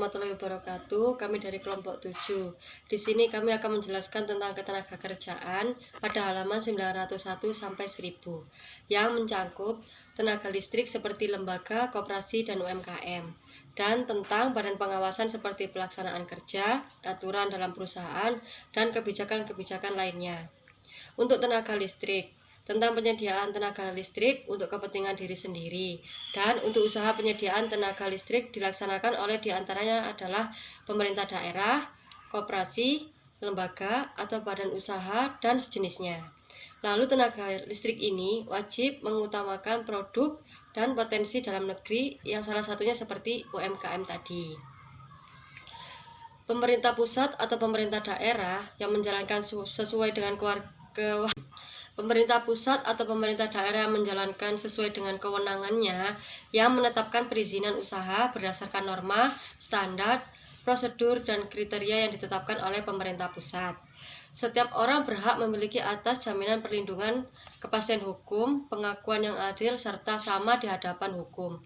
warahmatullahi wabarakatuh. Kami dari kelompok 7. Di sini kami akan menjelaskan tentang ketenagakerjaan pada halaman 901 sampai 1000 yang mencangkup tenaga listrik seperti lembaga, koperasi, dan UMKM, dan tentang badan pengawasan seperti pelaksanaan kerja, aturan dalam perusahaan, dan kebijakan-kebijakan lainnya. Untuk tenaga listrik, tentang penyediaan tenaga listrik untuk kepentingan diri sendiri, dan untuk usaha penyediaan tenaga listrik dilaksanakan oleh diantaranya adalah pemerintah daerah, koperasi, lembaga atau badan usaha, dan sejenisnya. Lalu tenaga listrik ini wajib mengutamakan produk dan potensi dalam negeri yang salah satunya seperti UMKM tadi. Pemerintah pusat atau pemerintah daerah yang menjalankan sesuai dengan Pemerintah pusat atau pemerintah daerah menjalankan sesuai dengan kewenangannya yang menetapkan perizinan usaha berdasarkan norma, standar, prosedur, dan kriteria yang ditetapkan oleh pemerintah pusat. Setiap orang berhak memiliki atas jaminan perlindungan, kepastian hukum, pengakuan yang adil, serta sama di hadapan hukum.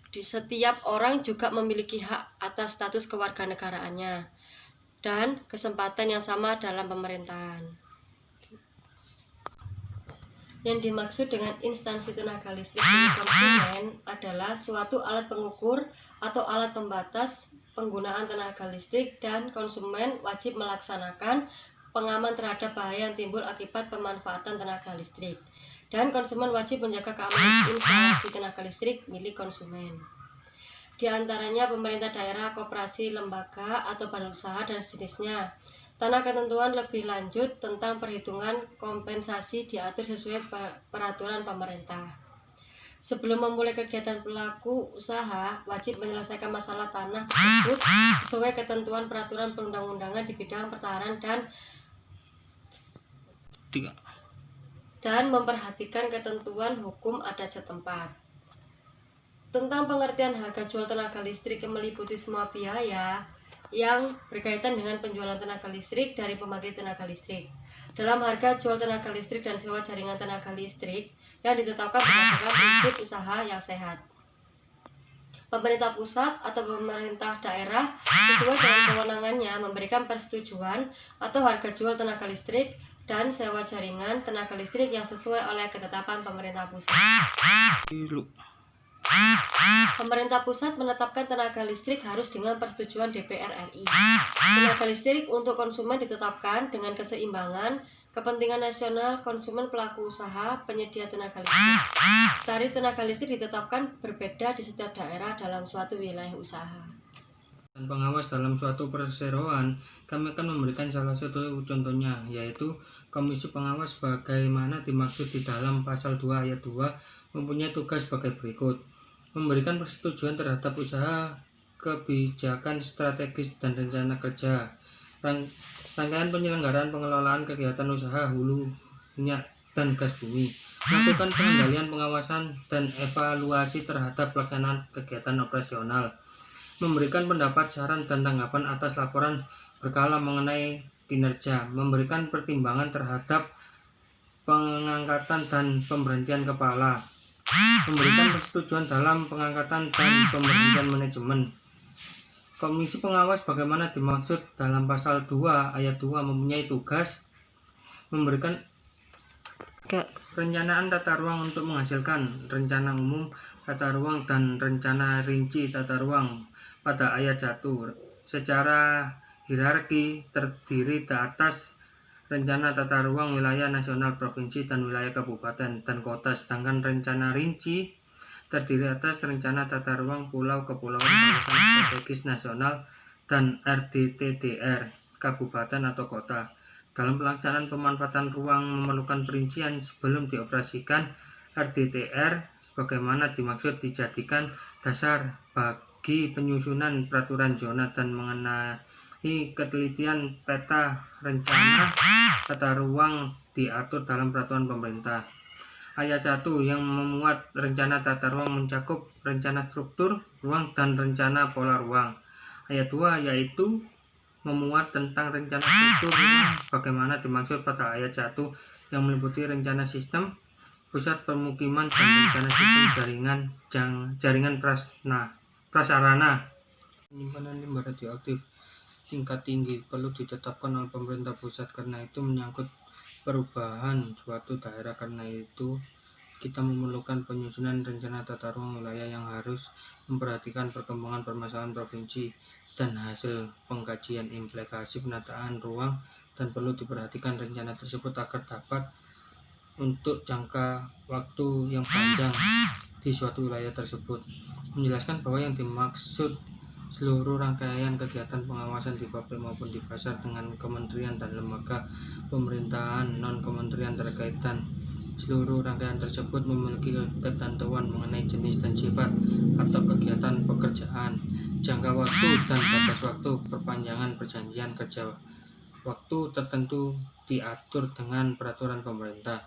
Setiap orang juga memiliki hak atas status kewarganegaraannya dan kesempatan yang sama dalam pemerintahan. Yang dimaksud dengan instansi tenaga listrik milik konsumen adalah suatu alat pengukur atau alat pembatas penggunaan tenaga listrik, dan konsumen wajib melaksanakan pengaman terhadap bahaya yang timbul akibat pemanfaatan tenaga listrik, dan konsumen wajib menjaga keamanan instalasi tenaga listrik milik konsumen. Di antaranya pemerintah daerah, koperasi, lembaga atau badan usaha, dan sejenisnya. Tanah ketentuan lebih lanjut tentang perhitungan kompensasi diatur sesuai peraturan pemerintah. Sebelum memulai kegiatan pelaku usaha wajib menyelesaikan masalah tanah tersebut sesuai ketentuan peraturan perundang-undangan di bidang pertahanan dan memperhatikan ketentuan hukum adat setempat. Tentang pengertian harga jual tenaga listrik yang meliputi semua biaya yang berkaitan dengan penjualan tenaga listrik dari pembangkit tenaga listrik. Dalam harga jual tenaga listrik dan sewa jaringan tenaga listrik yang ditetapkan berdasarkan prinsip usaha yang sehat. Pemerintah pusat atau pemerintah daerah sesuai dengan kewenangannya memberikan persetujuan atau harga jual tenaga listrik dan sewa jaringan tenaga listrik yang sesuai oleh ketetapan pemerintah pusat. Pemerintah pusat menetapkan tenaga listrik harus dengan persetujuan DPR RI. Tenaga listrik untuk konsumen ditetapkan dengan keseimbangan kepentingan nasional konsumen, pelaku usaha, penyedia tenaga listrik. Tarif tenaga listrik ditetapkan berbeda di setiap daerah dalam suatu wilayah usaha. Dan pengawas dalam suatu perseroan, kami akan memberikan salah satu contohnya, yaitu Komisi Pengawas bagaimana dimaksud di dalam pasal 2 ayat 2 mempunyai tugas sebagai berikut: memberikan persetujuan terhadap usaha, kebijakan strategis dan rencana kerja, rangkaian penyelenggaraan pengelolaan kegiatan usaha hulu, minyak dan gas bumi, melakukan pengendalian, pengawasan, dan evaluasi terhadap pelaksanaan kegiatan operasional, memberikan pendapat, saran, dan tanggapan atas laporan berkala mengenai kinerja, memberikan pertimbangan terhadap pengangkatan dan pemberhentian kepala, memberikan persetujuan dalam pengangkatan dan pemberhentian manajemen. Komisi Pengawas bagaimana dimaksud dalam pasal 2 ayat 2 mempunyai tugas memberikan perencanaan tata ruang untuk menghasilkan rencana umum tata ruang dan rencana rinci tata ruang pada ayat 1 secara hierarki terdiri di atas rencana tata ruang wilayah nasional, provinsi, dan wilayah kabupaten dan kota, sedangkan rencana rinci terdiri atas rencana tata ruang pulau, kepulauan, kawasan strategis nasional, dan RDTDR kabupaten atau kota. Dalam pelaksanaan pemanfaatan ruang memerlukan perincian sebelum dioperasikan. RDTR sebagaimana dimaksud dijadikan dasar bagi penyusunan peraturan zona dan mengenai ketelitian peta rencana tata ruang diatur dalam peraturan pemerintah. Ayat 1 yang memuat rencana tata ruang mencakup rencana struktur ruang dan rencana pola ruang. Ayat 2 yaitu memuat tentang rencana struktur ruang bagaimana dimaksud pada ayat 1 yang meliputi rencana sistem pusat pemukiman dan rencana sistem jaringan prasarana. Penyimpanan limbah radioaktif tingkat tinggi perlu ditetapkan oleh pemerintah pusat karena itu menyangkut perubahan suatu daerah. Karena itu kita memerlukan penyusunan rencana tata ruang wilayah yang harus memperhatikan perkembangan permasalahan provinsi dan hasil pengkajian implikasi penataan ruang, dan perlu diperhatikan rencana tersebut agar dapat untuk jangka waktu yang panjang di suatu wilayah tersebut. Menjelaskan bahwa yang dimaksud seluruh rangkaian kegiatan pengawasan di pabrik maupun di pasar dengan kementerian dan lembaga pemerintahan non-kementerian terkait, dan seluruh rangkaian tersebut memiliki ketentuan mengenai jenis dan sifat atau kegiatan pekerjaan, jangka waktu dan batas waktu perpanjangan perjanjian kerja waktu tertentu diatur dengan peraturan pemerintah.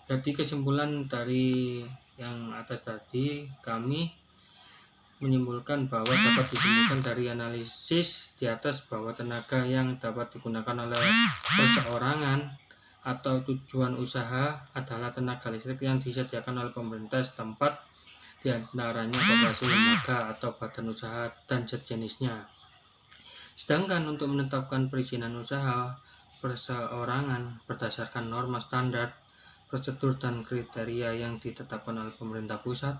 Jadi kesimpulan dari yang atas tadi, kami menyimpulkan bahwa dapat disimpulkan dari analisis di atas bahwa tenaga yang dapat digunakan oleh perseorangan atau tujuan usaha adalah tenaga listrik yang disediakan oleh pemerintah setempat, diantaranya koperasi, lembaga atau badan usaha dan sejenisnya. Sedangkan untuk menetapkan perizinan usaha perseorangan berdasarkan norma standar, prosedur dan kriteria yang ditetapkan oleh pemerintah pusat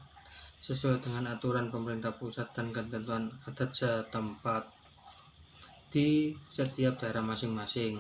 sesuai dengan aturan pemerintah pusat dan ketentuan adat setempat di setiap daerah masing-masing.